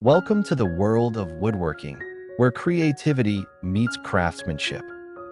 Welcome to the world of woodworking, where creativity meets craftsmanship.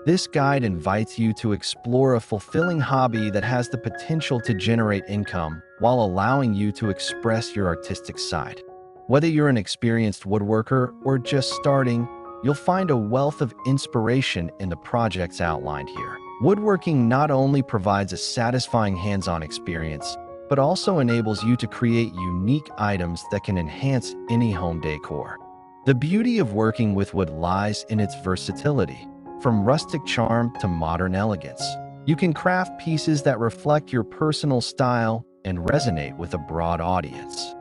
This guide invites you to explore a fulfilling hobby that has the potential to generate income while allowing you to express your artistic side. Whether you're an experienced woodworker or just starting, you'll find a wealth of inspiration in the projects outlined here. Woodworking not only provides a satisfying hands-on experience, but also enables you to create unique items that can enhance any home decor. The beauty of working with wood lies in its versatility. From rustic charm to modern elegance, you can craft pieces that reflect your personal style and resonate with a broad audience.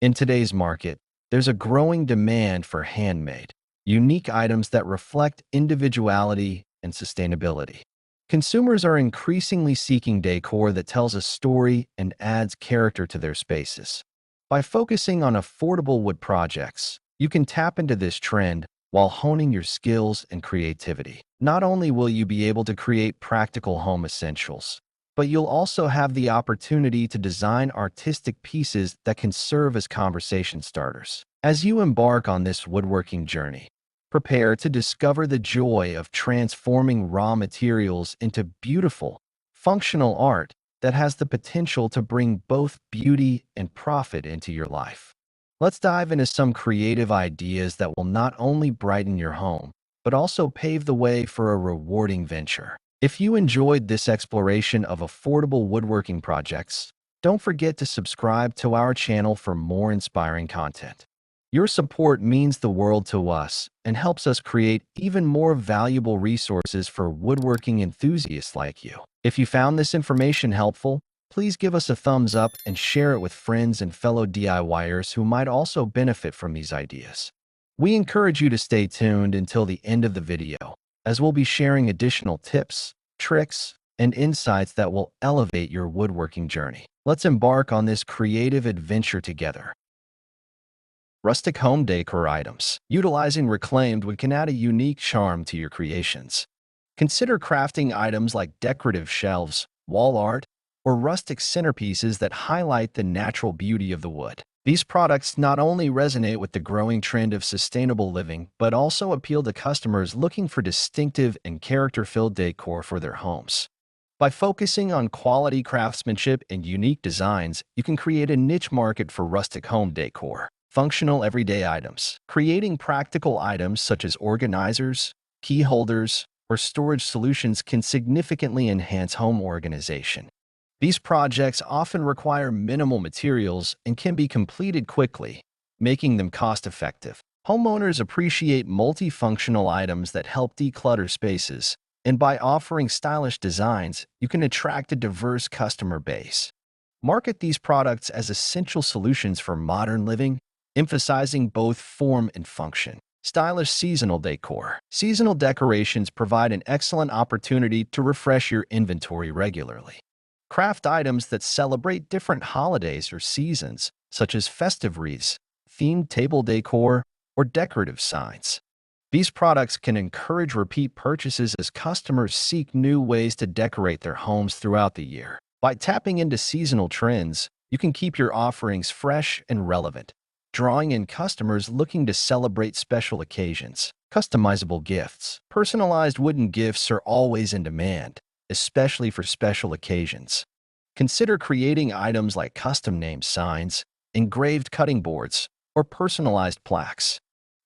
In today's market, there's a growing demand for handmade, unique items that reflect individuality and sustainability. Consumers are increasingly seeking decor that tells a story and adds character to their spaces. By focusing on affordable wood projects, you can tap into this trend while honing your skills and creativity. Not only will you be able to create practical home essentials, but you'll also have the opportunity to design artistic pieces that can serve as conversation starters. As you embark on this woodworking journey, prepare to discover the joy of transforming raw materials into beautiful, functional art that has the potential to bring both beauty and profit into your life. Let's dive into some creative ideas that will not only brighten your home, but also pave the way for a rewarding venture. If you enjoyed this exploration of affordable woodworking projects, don't forget to subscribe to our channel for more inspiring content. Your support means the world to us and helps us create even more valuable resources for woodworking enthusiasts like you. If you found this information helpful, please give us a thumbs up and share it with friends and fellow DIYers who might also benefit from these ideas. We encourage you to stay tuned until the end of the video, as we'll be sharing additional tips, tricks, and insights that will elevate your woodworking journey. Let's embark on this creative adventure together. Rustic home decor items. Utilizing reclaimed wood can add a unique charm to your creations. Consider crafting items like decorative shelves, wall art, or rustic centerpieces that highlight the natural beauty of the wood. These products not only resonate with the growing trend of sustainable living, but also appeal to customers looking for distinctive and character-filled decor for their homes. By focusing on quality craftsmanship and unique designs, you can create a niche market for rustic home decor. Functional everyday items. Creating practical items such as organizers, key holders, or storage solutions can significantly enhance home organization. These projects often require minimal materials and can be completed quickly, making them cost-effective. Homeowners appreciate multifunctional items that help declutter spaces, and by offering stylish designs, you can attract a diverse customer base. Market these products as essential solutions for modern living, emphasizing both form and function. Stylish seasonal decor. Seasonal decorations provide an excellent opportunity to refresh your inventory regularly. Craft items that celebrate different holidays or seasons, such as festive wreaths, themed table decor, or decorative signs. These products can encourage repeat purchases as customers seek new ways to decorate their homes throughout the year. By tapping into seasonal trends, you can keep your offerings fresh and relevant, drawing in customers looking to celebrate special occasions. Customizable gifts. Personalized wooden gifts are always in demand, especially for special occasions. Consider creating items like custom-named signs, engraved cutting boards, or personalized plaques.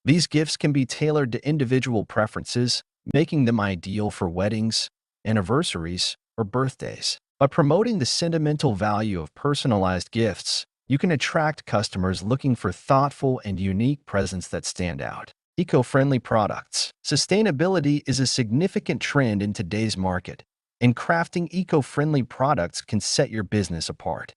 These gifts can be tailored to individual preferences, making them ideal for weddings, anniversaries, or birthdays. By promoting the sentimental value of personalized gifts, you can attract customers looking for thoughtful and unique presents that stand out. Eco-friendly products. Sustainability is a significant trend in today's market, and crafting eco-friendly products can set your business apart.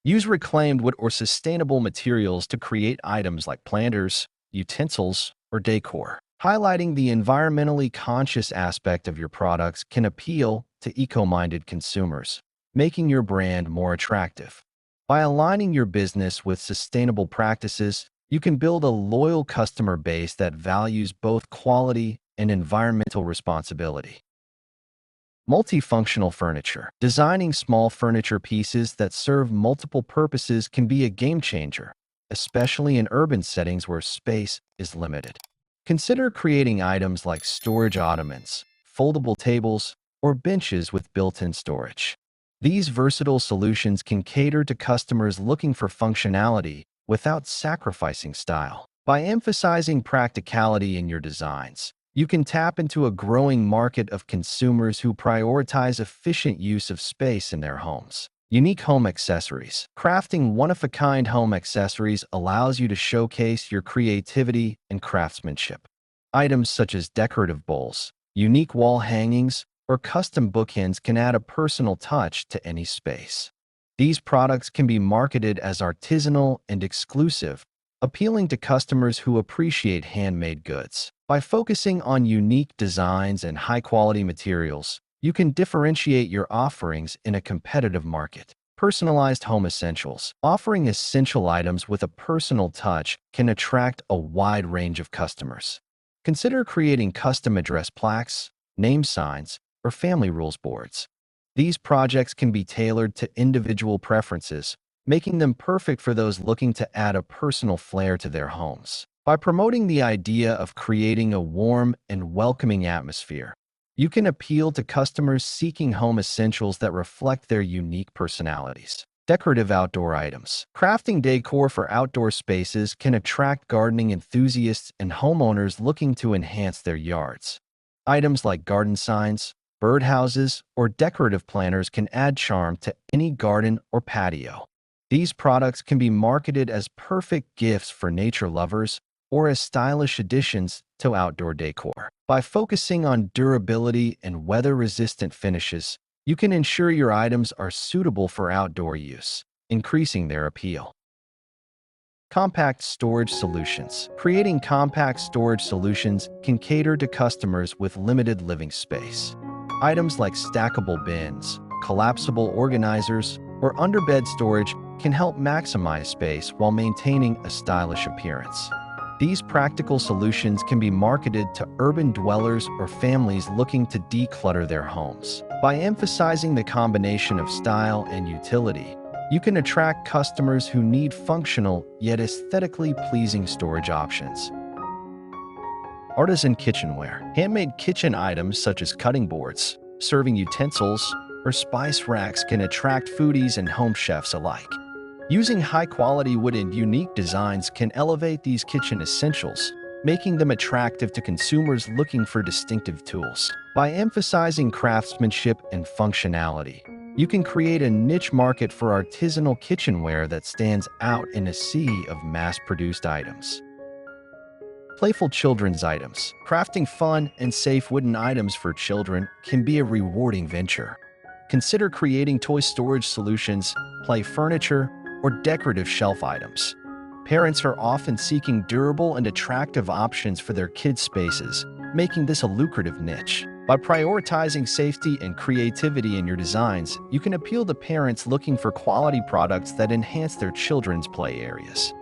Use reclaimed wood or sustainable materials to create items like planters, utensils, or decor. Highlighting the environmentally conscious aspect of your products can appeal to eco-minded consumers, making your brand more attractive. By aligning your business with sustainable practices, you can build a loyal customer base that values both quality and environmental responsibility. Multifunctional furniture. Designing small furniture pieces that serve multiple purposes can be a game changer. especially in urban settings where space is limited. Consider creating items like storage ottomans, foldable tables, or benches with built-in storage. These versatile solutions can cater to customers looking for functionality without sacrificing style. By emphasizing practicality in your designs, you can tap into a growing market of consumers who prioritize efficient use of space in their homes. Unique home accessories. Crafting one-of-a-kind home accessories allows you to showcase your creativity and craftsmanship. Items such as decorative bowls, unique wall hangings, or custom bookends can add a personal touch to any space. These products can be marketed as artisanal and exclusive, appealing to customers who appreciate handmade goods. By focusing on unique designs and high-quality materials, you can differentiate your offerings in a competitive market. Personalized home essentials. Offering essential items with a personal touch can attract a wide range of customers. Consider creating custom address plaques, name signs, or family rules boards. These projects can be tailored to individual preferences, making them perfect for those looking to add a personal flair to their homes. By promoting the idea of creating a warm and welcoming atmosphere, you can appeal to customers seeking home essentials that reflect their unique personalities. Decorative outdoor items. Crafting decor for outdoor spaces can attract gardening enthusiasts and homeowners looking to enhance their yards. Items like garden signs, birdhouses, or decorative planters can add charm to any garden or patio. These products can be marketed as perfect gifts for nature lovers or as stylish additions to outdoor decor. By focusing on durability and weather-resistant finishes, you can ensure your items are suitable for outdoor use, increasing their appeal. Compact storage solutions. Creating compact storage solutions can cater to customers with limited living space. Items like stackable bins, collapsible organizers, or underbed storage can help maximize space while maintaining a stylish appearance. These practical solutions can be marketed to urban dwellers or families looking to declutter their homes. By emphasizing the combination of style and utility, you can attract customers who need functional yet aesthetically pleasing storage options. Artisan kitchenware. Handmade kitchen items such as cutting boards, serving utensils, or spice racks can attract foodies and home chefs alike. Using high-quality wood and unique designs can elevate these kitchen essentials, making them attractive to consumers looking for distinctive tools. By emphasizing craftsmanship and functionality, you can create a niche market for artisanal kitchenware that stands out in a sea of mass-produced items. Playful children's items. Crafting fun and safe wooden items for children can be a rewarding venture. Consider creating toy storage solutions, play furniture, or decorative shelf items. Parents are often seeking durable and attractive options for their kids' spaces, making this a lucrative niche. By prioritizing safety and creativity in your designs, you can appeal to parents looking for quality products that enhance their children's play areas.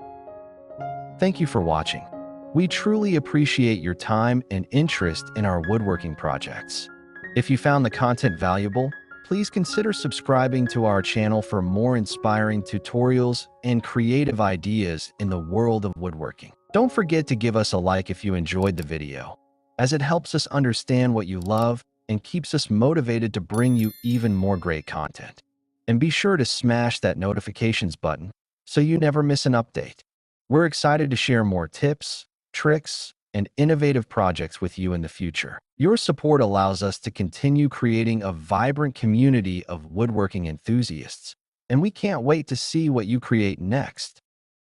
Thank you for watching. We truly appreciate your time and interest in our woodworking projects. If you found the content valuable, please consider subscribing to our channel for more inspiring tutorials and creative ideas in the world of woodworking. Don't forget to give us a like if you enjoyed the video, as it helps us understand what you love and keeps us motivated to bring you even more great content. And be sure to smash that notifications button so you never miss an update. We're excited to share more tips, tricks, and innovative projects with you in the future. Your support allows us to continue creating a vibrant community of woodworking enthusiasts, and we can't wait to see what you create next.